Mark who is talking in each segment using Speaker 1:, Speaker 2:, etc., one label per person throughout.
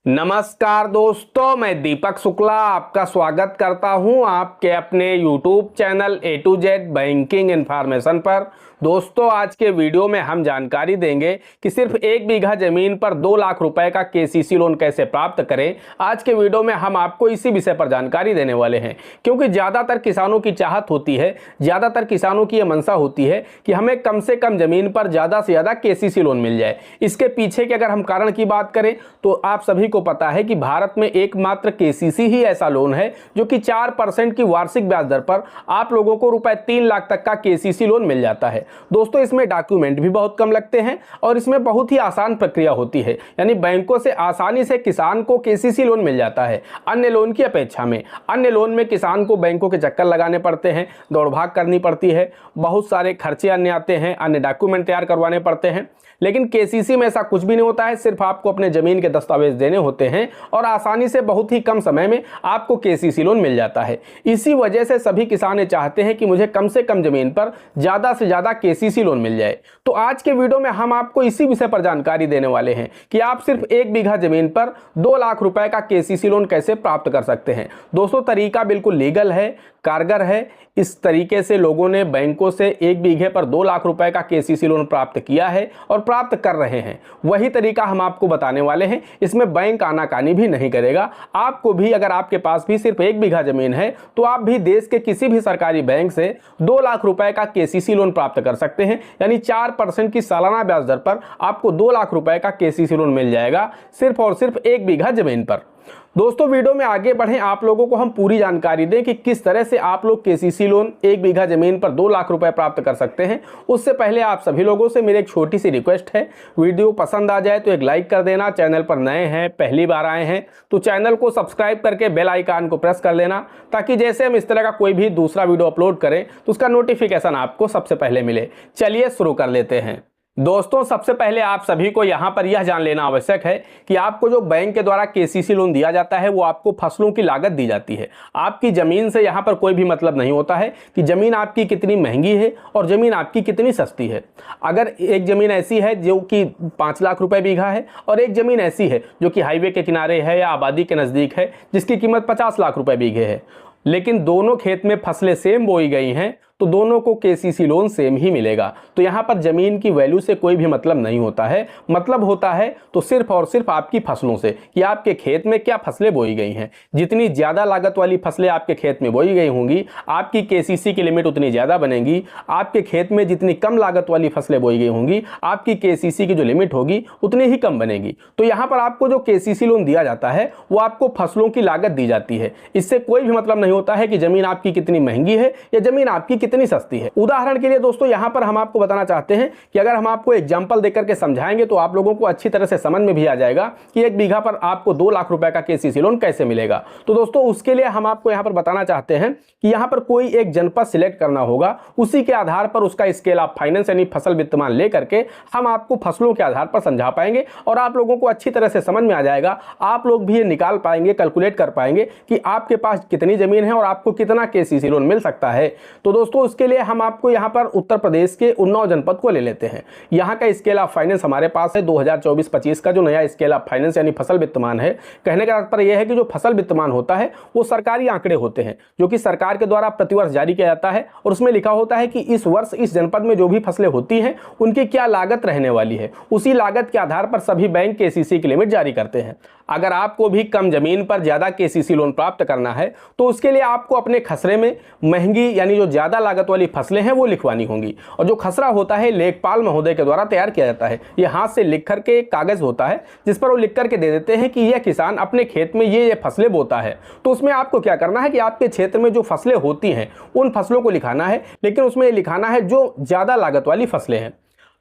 Speaker 1: नमस्कार दोस्तों, मैं दीपक शुक्ला आपका स्वागत करता हूं आपके अपने YouTube channel A to Z banking information पर। दोस्तों, आज के वीडियो में हम जानकारी देंगे कि सिर्फ 1 बीघा जमीन पर 2 लाख रुपए का KCC लोन कैसे प्राप्त करें। आज के वीडियो में हम आपको इसी विषय पर जानकारी देने वाले हैं, क्योंकि ज़्यादातर किसानों की चाहत होती है, ज़्यादातर किसानों की यह मंशा होती है कि हमें कम से कम जमीन पर ज़्यादा से ज़्यादा KCC लोन मिल जाए। इसके पीछे के अगर हम कारण की बात करें तो आप सभी को पता है कि भारत में एकमात्र KCC ही ऐसा लोन है जो कि 4% की वार्षिक ब्याज दर पर आप लोगों को रुपए 3 लाख तक का KCC लोन मिल जाता है। दोस्तों, इसमें डॉक्यूमेंट भी बहुत कम लगते हैं और इसमें बहुत ही आसान प्रक्रिया होती है, यानी बैंकों से आसानी से किसान को KCC लोन मिल जाता है अन्य लोन की अपेक्षा में। अन्य लोन में किसान को बैंकों के चक्कर लगाने पड़ते हैं, दौड़ भाग करनी पड़ती है, बहुत सारे खर्चे अन्य आते हैं, अन्य डॉक्यूमेंट तैयार करवाने पड़ते हैं। लेकिन KCC में ऐसा कुछ भी नहीं होता है, सिर्फ आपको अपने जमीन के दस्तावेज देने होते हैं और आसानी से बहुत ही कम समय में आपको KCC लोन मिल जाता है। इसी वजह से सभी किसान चाहते हैं कि मुझे कम से कम जमीन पर ज़्यादा से ज़्यादा KCC लोन मिल जाए। तो आज के वीडियो में हम आपको इसी विषय पर जानकारी देने वाले हैं कि आप सिर्फ 1 बीघा जमीन पर 2 लाख रुपए का KCC लोन कैसे प्राप्त कर सकते हैं। दोस्तों, तरीका बिल्कुल लीगल है, कारगर है। इस तरीके से लोगों ने बैंकों से 1 बीघे पर 2 लाख रुपए का KCC लोन प्राप्त किया है और प्राप्त कर रहे हैं। वही तरीका हम आपको बताने वाले हैं। इसमें बैंक आनाकानी भी नहीं करेगा। आपको भी, अगर आपके पास भी सिर्फ 1 बीघा जमीन है तो आप भी देश के किसी भी सरकारी बैंक से 2 लाख रुपए का KCC लोन प्राप्त कर सकते हैं, यानी 4% की सालाना ब्याज दर पर आपको 2 लाख रुपए का KCC लोन मिल जाएगा, सिर्फ और सिर्फ 1 बीघा जमीन पर। दोस्तों, वीडियो में आगे बढ़ें, आप लोगों को हम पूरी जानकारी दें कि किस तरह से आप लोग KCC लोन 1 बीघा जमीन पर 2 लाख रुपए प्राप्त कर सकते हैं। उससे पहले आप सभी लोगों से मेरी एक छोटी सी रिक्वेस्ट है, वीडियो पसंद आ जाए तो एक लाइक कर देना। चैनल पर नए हैं, पहली बार आए हैं तो चैनल को सब्सक्राइब करके बेल आइकन को प्रेस कर लेना, ताकि जैसे हम इस तरह का कोई भी दूसरा वीडियो अपलोड करें तो उसका नोटिफिकेशन आपको सबसे पहले मिले। चलिए शुरू कर लेते हैं। दोस्तों, सबसे पहले आप सभी को यहाँ पर यह जान लेना आवश्यक है कि आपको जो बैंक के द्वारा KCC लोन दिया जाता है वो आपको फसलों की लागत दी जाती है। आपकी ज़मीन से यहाँ पर कोई भी मतलब नहीं होता है कि ज़मीन आपकी कितनी महंगी है और ज़मीन आपकी कितनी सस्ती है। अगर एक ज़मीन ऐसी है जो कि 5 लाख रुपए बीघा है और एक ज़मीन ऐसी है जो कि हाईवे के किनारे है या आबादी के नज़दीक है जिसकी कीमत 50 लाख रुपए बीघे है, लेकिन दोनों खेत में फसलें सेम बोई गई हैं तो दोनों को KCC लोन सेम ही मिलेगा। तो यहाँ पर ज़मीन की वैल्यू से कोई भी मतलब नहीं होता है। मतलब होता है तो सिर्फ और सिर्फ आपकी फसलों से कि आपके खेत में क्या फसलें बोई गई हैं। जितनी ज़्यादा लागत वाली फसलें आपके खेत में बोई गई होंगी, आपकी KCC की लिमिट उतनी ज़्यादा बनेगी। आपके खेत में जितनी कम लागत वाली फसलें बोई गई होंगी, आपकी KCC की जो लिमिट होगी उतनी ही कम बनेगी। तो यहाँ पर आपको जो KCC लोन दिया जाता है वो आपको फसलों की लागत दी जाती है। इससे कोई भी मतलब नहीं होता है कि ज़मीन आपकी कितनी महंगी है या ज़मीन आपकी कितनी सस्ती है। उदाहरण के लिए दोस्तों, यहां पर हम आपको बताना चाहते हैं कि अगर हम आपको एग्जांपल देकर के समझाएंगे तो आप लोगों को अच्छी तरह से समझ में भी आ जाएगा कि 1 बीघा पर आपको 2 लाख रुपए का KCC लोन कैसे मिलेगा। तो दोस्तों, उसके लिए हम आपको यहां पर बताना चाहते हैं कि यहां पर कोई एक जनपद सिलेक्ट करना होगा। उसी के आधार पर उसका स्केल ऑफ फाइनेंस यानी फसल वित्तमान लेकर के हम आपको फसलों के आधार पर समझा पाएंगे और आप लोगों को अच्छी तरह से समझ में आ जाएगा। आप लोग भी ये निकाल पाएंगे, कैलकुलेट कर पाएंगे कि आपके पास कितनी जमीन है और आपको कितना KCC लोन मिल सकता है। तो दोस्तों, उसके लिए हम आपको यहां पर उत्तर प्रदेश के उन्नाव जनपद को ले लेते हैं। यहां का स्केल ऑफ फाइनेंस हमारे पास है 2024-25 का जो नया स्केल ऑफ फाइनेंस यानी फसल वित्तमान है। कहने का तात्पर्य यह है कि जो फसल वित्तमान होता है वो सरकारी आंकड़े होते हैं जो कि सरकार के द्वारा प्रतिवर्ष जारी किया जाता है और उसमें लिखा होता है कि इस वर्ष इस जनपद में जो भी फसलें होती हैं उनकी क्या लागत रहने वाली है। उसी लागत के आधार पर सभी बैंक KCC की लिमिट जारी करते हैं। अगर आपको भी कम जमीन पर ज़्यादा KCC लोन प्राप्त करना है तो उसके लिए आपको अपने खसरे में महंगी यानी जो ज़्यादा लागत वाली फसलें हैं वो लिखवानी होंगी। और जो खसरा होता है लेखपाल महोदय के द्वारा तैयार किया जाता है। ये हाथ से लिख करके एक कागज़ होता है जिस पर वो लिख करके दे देते हैं कि यह किसान अपने खेत में ये फसलें बोता है। तो उसमें आपको क्या करना है कि आपके क्षेत्र में जो फसलें होती हैं उन फसलों को लिखाना है, लेकिन उसमें ये लिखाना है जो ज़्यादा लागत वाली फसलें हैं।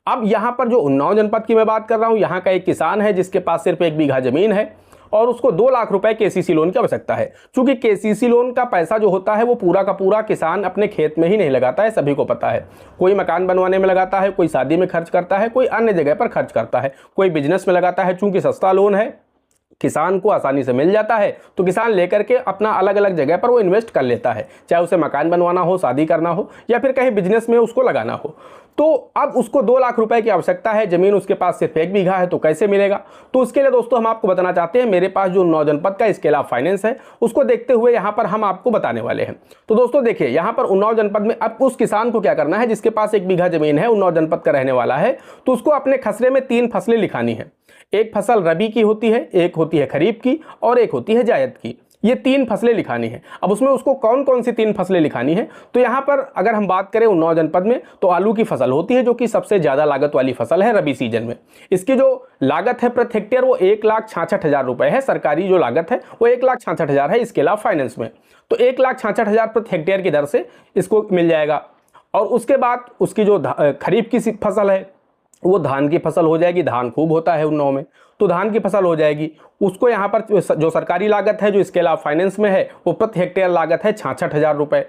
Speaker 1: अब यहाँ पर जो उन्नाव जनपद की मैं बात कर रहा हूँ, यहाँ का एक किसान है जिसके पास सिर्फ 1 बीघा जमीन है और उसको 2 लाख रुपए KCC लोन की आवश्यकता है। चूंकि KCC लोन का पैसा जो होता है वो पूरा का पूरा किसान अपने खेत में ही नहीं लगाता है, सभी को पता है। कोई मकान बनवाने में लगाता है, कोई शादी में खर्च करता है, कोई अन्य जगह पर खर्च करता है, कोई बिजनेस में लगाता है। चूंकि सस्ता लोन है किसान को आसानी से मिल जाता है, तो किसान लेकर के अपना अलग अलग जगह पर वो इन्वेस्ट कर लेता है, चाहे उसे मकान बनवाना हो, शादी करना हो, या फिर कहीं बिजनेस में उसको लगाना हो। तो अब उसको 2 लाख रुपए की आवश्यकता है, जमीन उसके पास सिर्फ 1 बीघा है, तो कैसे मिलेगा? तो उसके लिए दोस्तों हम आपको बताना चाहते हैं, मेरे पास जो उन्नाव जनपद का स्केल ऑफ फाइनेंस है उसको देखते हुए यहाँ पर हम आपको बताने वाले हैं। तो दोस्तों देखिए, यहाँ पर उन्नाव जनपद में अब उस किसान को क्या करना है जिसके पास 1 बीघा जमीन है, उन्नाव जनपद का रहने वाला है, तो उसको अपने खसरे में 3 फसलें लिखानी है। एक फसल रबी की होती है, एक होती है खरीफ की, और एक होती है जायद की। ये 3 फसलें लिखानी है। अब उसमें उसको कौन कौन सी 3 फसलें लिखानी है, तो यहाँ पर अगर हम बात करें उन्नाव जनपद में, तो आलू की फसल होती है, जो कि सबसे ज़्यादा लागत वाली फसल है रबी सीजन में। इसकी जो लागत है प्रति हेक्टेयर वो 1,66,000 रुपये है। सरकारी जो लागत है वो 1,66,000 है स्केल ऑफ फाइनेंस में। तो 1,66,000 प्रति हेक्टेयर की दर से इसको मिल जाएगा। और उसके बाद उसकी जो खरीफ की फसल है वो धान की फसल हो जाएगी। धान खूब होता है उन्नाव में, तो धान की फसल हो जाएगी। उसको यहाँ पर जो सरकारी लागत है जो स्केल ऑफ फाइनेंस में है वो प्रति हेक्टेयर लागत है 66,000 रुपये।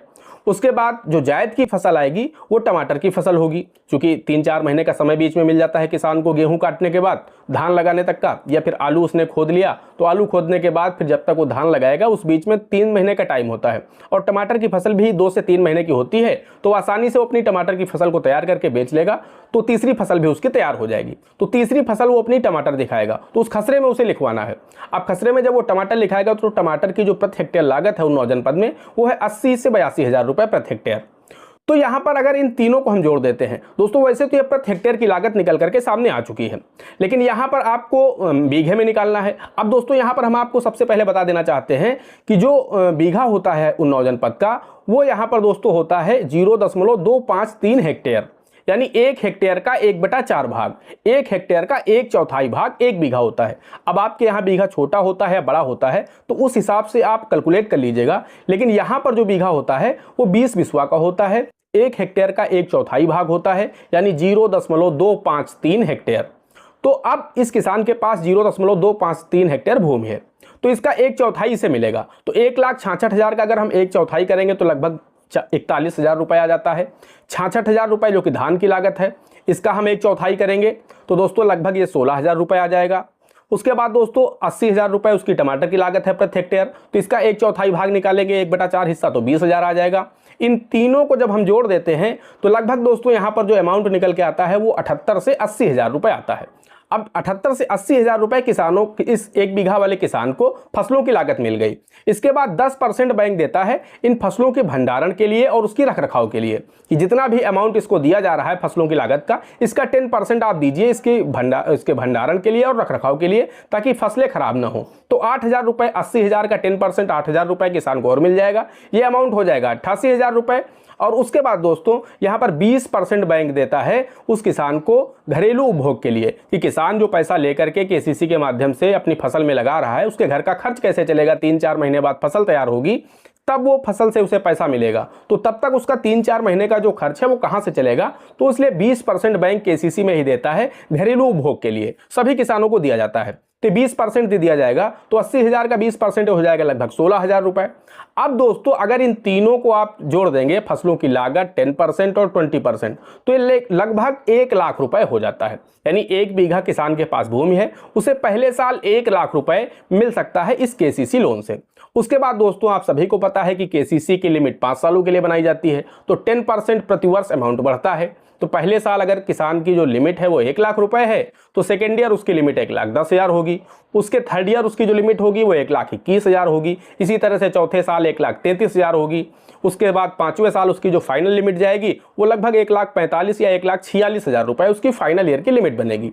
Speaker 1: उसके बाद जो जायद की फसल आएगी वो टमाटर की फसल होगी, क्योंकि 3-4 महीने का समय बीच में मिल जाता है किसान को, गेहूं काटने के बाद धान लगाने तक का, या फिर आलू उसने खोद लिया तो आलू खोदने के बाद फिर जब तक वो धान लगाएगा उस बीच में 3 महीने का टाइम होता है। और टमाटर की फसल भी 2 से 3 महीने की होती है, तो आसानी से वो अपनी टमाटर की फसल को तैयार करके बेच लेगा, तो तीसरी फसल भी उसकी तैयार हो जाएगी। तो तीसरी फसल वो अपनी टमाटर दिखाएगा, तो उस खसरे में उसे लिखवाना है। अब खसरे में जब वो टमाटर लिखाएगा तो टमाटर की जो प्रति हेक्टेयर लागत है उन्नाव जनपद में वो है 80 से 82,000 रुपये प्रति हेक्टेयर। तो यहाँ पर अगर इन तीनों को हम जोड़ देते हैं दोस्तों, वैसे तो ये प्रति हेक्टेयर की लागत निकल करके सामने आ चुकी है, लेकिन यहाँ पर आपको बीघे में निकालना है। अब दोस्तों यहाँ पर हम आपको सबसे पहले बता देना चाहते हैं कि जो बीघा होता है उन्नाव जनपद का, वो यहाँ पर दोस्तों होता है 0.253 हेक्टेयर, यानी 1 हेक्टेयर का 1/4 भाग, 1 हेक्टेयर का 1/4 भाग 1 बीघा होता है। अब आपके यहाँ बीघा छोटा होता है बड़ा होता है, तो उस हिसाब से आप कैलकुलेट कर लीजिएगा, लेकिन यहाँ पर जो बीघा होता है वो 20 बिस्वा का होता है। 1 हेक्टेयर का 1/4 भाग होता है, यानी 0.253 हेक्टेयर। तो अब इस किसान के पास 0.253 हेक्टेयर भूमि है, तो इसका 1/4 से मिलेगा। तो 1,66,000 का अगर हम 1/4 करेंगे तो लगभग 41,000 रुपये आ जाता है। 66,000 रुपये जो कि धान की लागत है, इसका हम 1/4 करेंगे तो दोस्तों लगभग ये 16,000 रुपये आ जाएगा। उसके बाद दोस्तों 80,000 रुपये उसकी टमाटर की लागत है प्रति हेक्टेयर, तो इसका 1/4 भाग निकालेंगे, 1/4 हिस्सा, तो 20,000 आ जाएगा। इन तीनों को जब हम जोड़ देते हैं तो लगभग दोस्तों यहाँ पर जो अमाउंट निकल के आता है वो 78 से 80,000 रुपये आता है। अब 78 से 80,000 रुपये किसानों, इस 1 बीघा वाले किसान को फसलों की लागत मिल गई। इसके बाद 10% बैंक देता है इन फसलों के भंडारण के लिए और उसकी रखरखाव के लिए, कि जितना भी अमाउंट इसको दिया जा रहा है फसलों की लागत का, इसका 10% आप दीजिए इसके भंडारण के लिए और रखरखाव के लिए, ताकि फसलें खराब ना हो। तो 8,000 रुपये, 80,000 का 10% 8,000 रुपये किसान को और मिल जाएगा। ये अमाउंट हो जाएगा 88,000 रुपये। और उसके बाद दोस्तों यहाँ पर 20% बैंक देता है उस किसान को घरेलू उपभोग के लिए, कि किसान जो पैसा लेकर के केसीसी के माध्यम से अपनी फसल में लगा रहा है, उसके घर का खर्च कैसे चलेगा, 3-4 महीने बाद फसल तैयार होगी तब वो फसल से उसे पैसा मिलेगा, तो तब तक उसका 3-4 महीने का जो खर्च है वो कहाँ से चलेगा, तो इसलिए 20% बैंक केसीसी में ही देता है घरेलू उपभोग के लिए, सभी किसानों को दिया जाता है। तो 20% दे दिया जाएगा, तो 80,000 का 20% हो जाएगा लगभग 16,000 रुपये। अब दोस्तों अगर इन तीनों को आप जोड़ देंगे, फसलों की लागत 10% और 20%, तो ये लगभग 1 लाख रुपए हो जाता है। यानी 1 बीघा किसान के पास भूमि है, उसे पहले साल 1 लाख रुपए मिल सकता है इस केसीसी लोन से। उसके बाद दोस्तों आप सभी को पता है कि केसीसी की लिमिट 5 सालों के लिए बनाई जाती है, तो 10% प्रतिवर्ष अमाउंट बढ़ता है। तो पहले साल अगर किसान की जो लिमिट है वो 1 लाख रुपए है, तो सेकेंड ईयर उसकी लिमिट 1,10,000 होगी। उसके थर्ड ईयर उसकी जो लिमिट होगी वो 1,21,000 होगी। इसी तरह से चौथे साल 1,33,000 होगी। उसके बाद 5वें साल उसकी जो फाइनल लिमिट जाएगी वो लगभग 1,45,000 या 1,46,000 रुपये उसकी फाइनल ईयर की लिमिट बनेगी।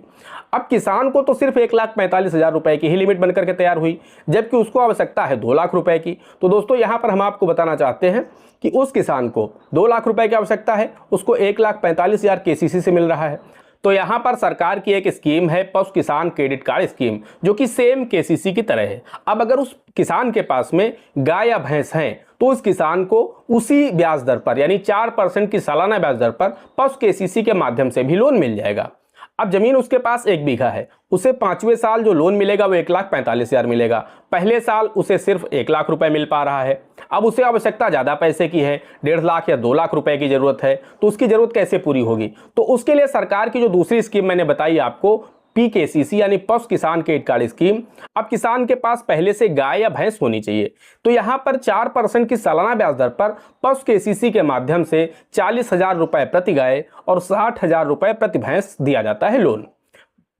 Speaker 1: अब किसान को तो सिर्फ 1,45,000 रुपये की ही लिमिट बनकर के तैयार हुई, जबकि उसको आवश्यकता है 2 लाख रुपए की। तो दोस्तों यहाँ पर हम आपको बताना चाहते हैं कि उस किसान को 2 लाख रुपए की आवश्यकता है, उसको 1,45,000 केसीसी से मिल रहा है। तो यहाँ पर सरकार की एक स्कीम है पशु किसान क्रेडिट कार्ड स्कीम, जो कि सेम केसीसी की तरह है। अब अगर उस किसान के पास में गाय या भैंस हैं तो उस किसान को उसी ब्याज दर पर, यानी 4% की सालाना ब्याज दर पर पशु केसीसी के माध्यम से भी लोन मिल जाएगा। अब जमीन उसके पास 1 बीघा है, उसे 5वें साल जो लोन मिलेगा वो 1,45,000 मिलेगा। पहले साल उसे सिर्फ 1 लाख रुपए मिल पा रहा है। अब उसे आवश्यकता ज़्यादा पैसे की है, 1.5 लाख या 2 लाख रुपए की ज़रूरत है, तो उसकी ज़रूरत कैसे पूरी होगी? तो उसके लिए सरकार की जो दूसरी स्कीम मैंने बताई आपको, PKCC यानी पशु किसान क्रेडिट कार्ड स्कीम। अब किसान के पास पहले से गाय या भैंस होनी चाहिए। तो यहाँ पर 4% की सालाना ब्याज दर पर पशु KCC के माध्यम से 40,000 रुपए प्रति गाय और 60,000 रुपए प्रति भैंस दिया जाता है लोन।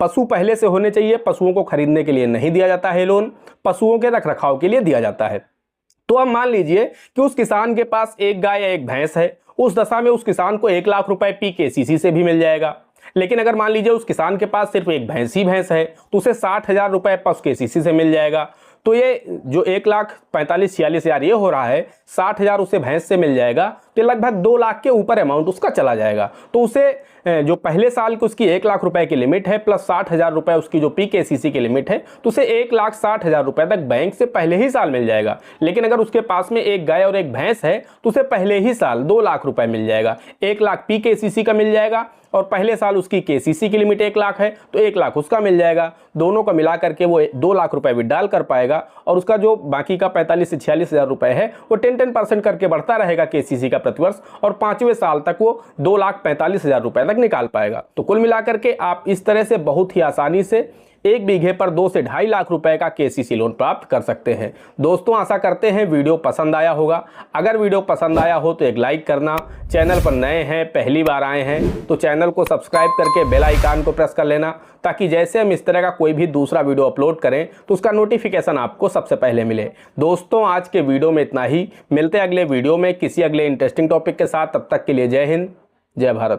Speaker 1: पशु पहले से होने चाहिए, पशुओं को खरीदने के लिए नहीं दिया जाता है लोन, पशुओं के रखरखाव के लिए दिया जाता है। तो अब मान लीजिए कि उस किसान के पास एक गाय या एक भैंस है, उस दशा में उस किसान को 1 लाख रुपए PKCC से भी मिल जाएगा। लेकिन अगर मान लीजिए उस किसान के पास सिर्फ एक भैंस है तो उसे 60,000 रुपए पशु KCC से मिल जाएगा। तो ये जो 1,45,46,000 ये हो रहा है, 60,000 उसे भैंस से मिल जाएगा, तो लगभग 2 लाख के ऊपर अमाउंट उसका चला जाएगा। तो उसे जो पहले साल की उसकी 1 लाख रुपए की लिमिट है प्लस 60,000 रुपए उसकी जो PKCC की लिमिट है, तो उसे 1,60,000 रुपए तक बैंक से पहले ही साल मिल जाएगा। लेकिन अगर उसके पास में एक गाय और एक भैंस है तो उसे पहले ही साल 2 लाख रुपए मिल जाएगा। 1 लाख PKCC का मिल जाएगा और पहले साल उसकी KCC की लिमिट 1 लाख है तो 1 लाख उसका मिल जाएगा। दोनों को मिला करके वो 2 लाख रुपए विड्रॉल कर पाएगा और उसका जो बाकी का 45 से 46,000 रुपए है वो 10% करके बढ़ता रहेगा KCC का प्रतिवर्ष, और 5वें साल तक वो 2,45,000 रुपए तक निकाल पाएगा। तो कुल मिलाकर के आप इस तरह से बहुत ही आसानी से 1 बीघे पर 2 से 2.5 लाख रुपए का KCC लोन प्राप्त कर सकते हैं। दोस्तों आशा करते हैं वीडियो पसंद आया होगा। अगर वीडियो पसंद आया हो तो एक लाइक करना, चैनल पर नए हैं, पहली बार आए हैं तो चैनल को सब्सक्राइब करके बेल आइकन को प्रेस कर लेना, ताकि जैसे हम इस तरह का कोई भी दूसरा वीडियो अपलोड करें तो उसका नोटिफिकेशन आपको सबसे पहले मिले। दोस्तों आज के वीडियो में इतना ही, मिलते हैं अगले वीडियो में किसी अगले इंटरेस्टिंग टॉपिक के साथ। तब तक के लिए जय हिंद, जय भारत।